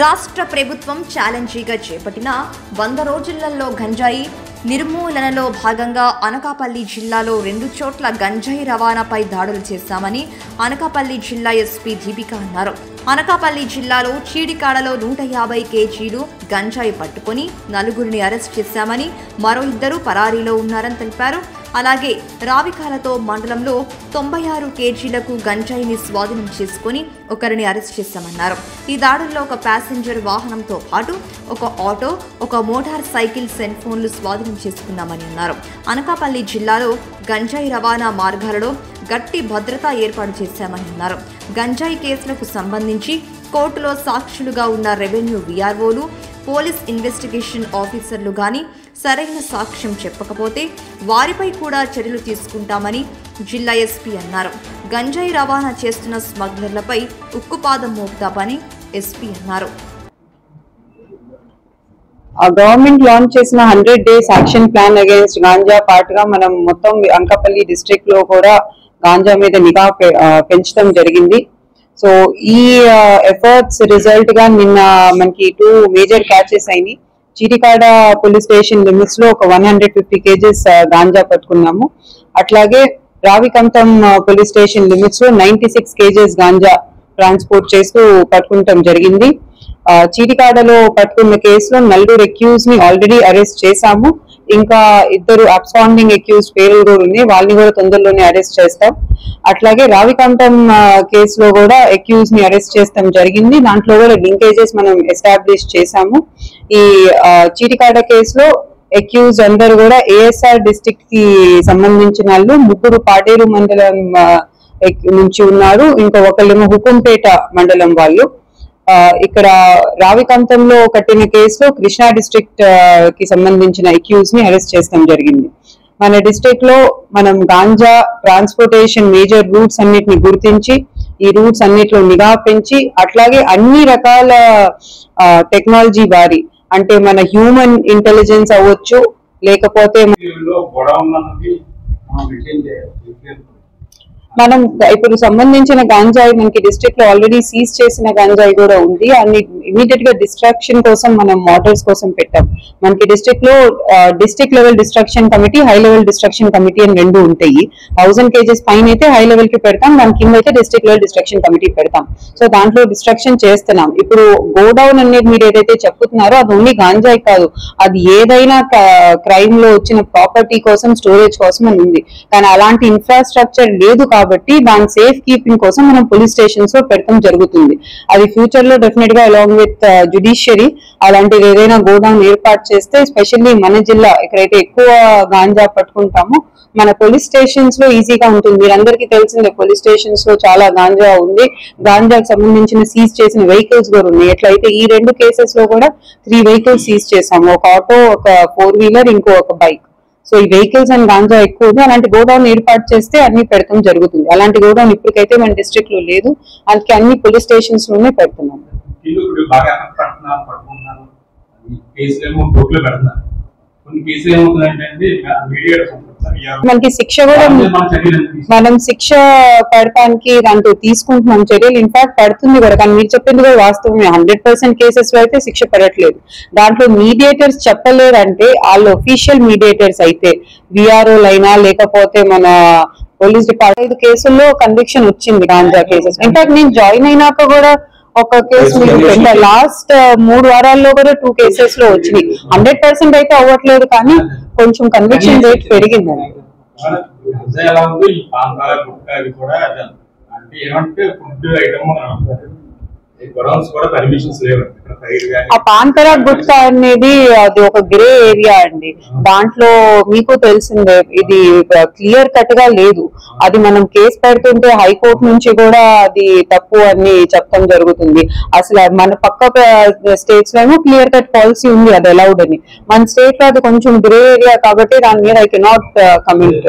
రాష్ట్ర ప్రభుత్వం ఛాలెంజీగా చేపట్టిన 100 రోజులలో గంజాయి నిర్మూలనలో భాగంగా అనకాపల్లి జిల్లాలో 2 చోట్ల గంజాయి రవాణాపై దాడులు చేశామని అనకాపల్లి జిల్లా ఎస్పీ దీపిక అన్నారు. అనకాపల్లి జిల్లాలో చీడికాడలో 150 కేజీలు గంజాయి పట్టుకుని 4గురిని అరెస్ట్ చేశామని, మరో 2 పరారీలో ఉన్నారని తెలిపారు. అలాగే రావికాలతో మండలంలో 96 కేజీలకు గంజాయిని స్వాధీనం చేసుకుని ఒకరిని అరెస్ట్ చేశామన్నారు. ఈ దాడుల్లో ఒక ప్యాసింజర్ వాహనంతో పాటు ఒక ఆటో, ఒక మోటార్ సైకిల్, సెల్ ఫోన్లు స్వాధీనం చేసుకున్నామని అన్నారు. అనకాపల్లి జిల్లాలో గంజాయి రవాణా మార్గాలలో గట్టి భద్రత ఏర్పాటు చేశామని అన్నారు. గంజాయి కేసులకు సంబంధించి కోర్టులో సాక్షులుగా ఉన్న రెవెన్యూ వీఆర్ఓలు, పోలీస్ ఇన్వెస్టిగేషన్ ఆఫీసర్లు గాని సరైన సాక్ష్యం చెప్పకపోతే వారిపై కూడా చర్యలు తీసుకుంటామని జిల్లా ఎస్పీ అన్నారు. గంజాయి రవాణా చేస్తున్న స్మగ్లర్లపై ఉక్కుపాదం మోపుతామని ఎస్పీ అన్నారు. గవర్నమెంట్ లాంచ్ చేసిన 100 days action plan against ganja part గా మనం మొత్తం అనకాపల్లి డిస్ట్రిక్ట్ లో కూడా గాంజా మీద నిఘా పెంచడం జరిగింది. సో ఈ ఎఫర్ట్స్ రిజల్ట్ గా నిన్న మనకి 2 మేజర్ క్యాచెస్ అయినాయి. చీటికాడ పోలీస్ స్టేషన్ లిమిట్స్ లో ఒక 150 కేజెస్ గాంజా పట్టుకున్నాము. అట్లాగే రావికంఠం పోలీస్ స్టేషన్ లిమిట్స్ లో 96 కేజెస్ గాంజా ట్రాన్స్పోర్ట్ చేస్తూ పట్టుకుంటాం జరిగింది. చీటికాడలో పట్టుకున్న కేసులో 4 అక్యూజ్ ని ఆల్రెడీ అరెస్ట్ చేశాము. ఇంకా 2 అబ్స్కాండింగ్ అక్యూజ్ పేర్లు కూడా ఉన్నాయి, వాళ్ళని కూడా తొందరలోనే అరెస్ట్ చేస్తాం. అట్లాగే రావికంఠం కేసులో కూడా అక్యూజ్ ని అరెస్ట్ చేస్తాం జరిగింది. దాంట్లో కూడా లింకేజెస్ మనం ఎస్టాబ్లిష్ చేశాము. ఈ చీటికాడ కేసులో అక్యూజ్ అందరు కూడా ఏఎస్ఆర్ డిస్ట్రిక్ట్ కి సంబంధించిన వాళ్ళు, 3 పాడేరు మండలం నుంచి ఉన్నారు, ఇంకా ఒకళ్ళేమో హుకుంపేట మండలం వాళ్ళు. ఇక్కడ రావికంఠంలో కట్టిన కేసులో కృష్ణా డిస్ట్రిక్ట్ కి సంబంధించిన అక్యూజ్ ని అరెస్ట్ చేస్తాం జరిగింది. మన డిస్ట్రిక్ట్ లో మనం గాంజా ట్రాన్స్పోర్టేషన్ మేజర్ రూట్స్ అన్నిటిని గుర్తించి ఈ రూట్స్ అన్నిటిలో నిఘా పెంచి, అట్లాగే అన్ని రకాల టెక్నాలజీ వారి, అంటే మన హ్యూమన్ ఇంటెలిజెన్స్ అవ్వచ్చు, లేకపోతే మనం ఇప్పుడు సంబంధించిన గంజాయి మనకి డిస్ట్రిక్ట్ లో ఆల్రెడీ సీజ్ చేసిన గంజాయి కూడా ఉంది. అన్ని ఇమీడియట్ గా డిస్ట్రాక్షన్ కోసం మనం మోడల్స్ కోసం పెట్టాం. మనకి డిస్ట్రిక్ట్ లో district level destruction committee, high level destruction committee అని 2 ఉంటాయి. 1000 కేజెస్ పైన అయితే హై లెవెల్ కి పెడతాం, దాని కింద అయితే డిస్ట్రిక్ట్ లెవెల్ డిస్ట్రక్షన్ కమిటీ పెడతాం. సో దాంట్లో డిస్ట్రక్షన్ చేస్తున్నాం. ఇప్పుడు గోడౌన్ అనేది మీరు ఏదైతే చెప్తున్నారో అది ఓన్లీ గాంజాయి కాదు, అది ఏదైనా క్రైమ్ లో వచ్చిన ప్రాపర్టీ కోసం, స్టోరేజ్ కోసం అని ఉంది. కానీ అలాంటి ఇన్ఫ్రాస్ట్రక్చర్ లేదు కాబట్టి దాని సేఫ్ కీపింగ్ కోసం మనం పోలీస్ స్టేషన్స్ లో పెడతాం జరుగుతుంది. అది ఫ్యూచర్ లో డెఫినెట్ గా అలాంగ్ విత్ జ్యుడిషియరీ అలాంటిది ఏదైనా గోడౌన్ ఏర్పాటు చేస్తే, ఎస్పెషల్లీ మన జిల్లా ఎక్కడైతే ఎక్కువ గాంజా పట్టుకుంటామో మన పోలీస్ స్టేషన్స్ లో ఈజీగా ఉంటుంది. మీరందరికీ తెలిసిందే పోలీస్ స్టేషన్స్ లో చాలా గాంజా ఉంది. గాంజాకి సంబంధించిన సీజ్ చేసిన వెహికల్స్ కూడా ఉన్నాయి. ఎట్లయితే ఈ 2 కేసెస్ లో కూడా 3 వెహికల్స్ సీజ్ చేసాము, ఒక ఆటో, ఒక 4-wheeler, ఇంకో ఒక బైక్. సో ఈ వెహికల్స్ అండ్ గాంజా ఎక్కువ ఉంది. అలాంటి గోడౌన్ ఏర్పాటు చేస్తే అన్ని పెడతాం జరుగుతుంది. అలాంటి గోడౌన్ ఇప్పటికైతే మన డిస్ట్రిక్ట్ లో లేదు, అందుకే అన్ని పోలీస్ స్టేషన్స్ లోనే పెడుతున్నాం. మనకి శిక్ష కూడా మనం శిక్ష పడటానికి దాంట్లో తీసుకుంటున్నాం చర్యలు. ఇన్ఫాక్ట్ పడుతుంది కూడా, కానీ మీరు చెప్పింది కూడా వాస్తవమే. 100% కేసెస్ లో అయితే శిక్ష పడట్లేదు. దాంట్లో మీడియేటర్స్ చెప్పలేదంటే వాళ్ళు ఒఫీషియల్ మీడియేటర్స్ అయితే విఆర్ఓలు అయినా, లేకపోతే మన పోలీస్ డిపార్ట్మెంట్ 5 కేసుల్లో కన్విక్షన్ వచ్చింది గాంజా కేసెస్. ఇన్ఫాక్ట్ నేను జాయిన్ అయినాక కూడా ఒక కేసు లాస్ట్ 3 వారాల్లో కూడా 2 కేసెస్ లో వచ్చినాయి. 100% అయితే అవ్వట్లేదు, కానీ కొంచెం కన్విక్షన్ రేట్ పెరిగిందండి. ఆ పాన్పరా గుట్కా అనేది అది ఒక గ్రే ఏరియా అండి. దాంట్లో మీకు తెలిసిందే ఇది క్లియర్ కట్ గా లేదు. అది మనం కేసు పెడుతుంటే హైకోర్టు నుంచి కూడా అది తప్పు అని చెప్పడం జరుగుతుంది. అసలు మన పక్క స్టేట్స్ లో ఏమో క్లియర్ కట్ పాలసీ ఉంది అది అలౌడ్ అని. మన స్టేట్ లో అది కొంచెం గ్రే ఏరియా కాబట్టి దాని మీద ఐ కెనాట్ కమెంట్.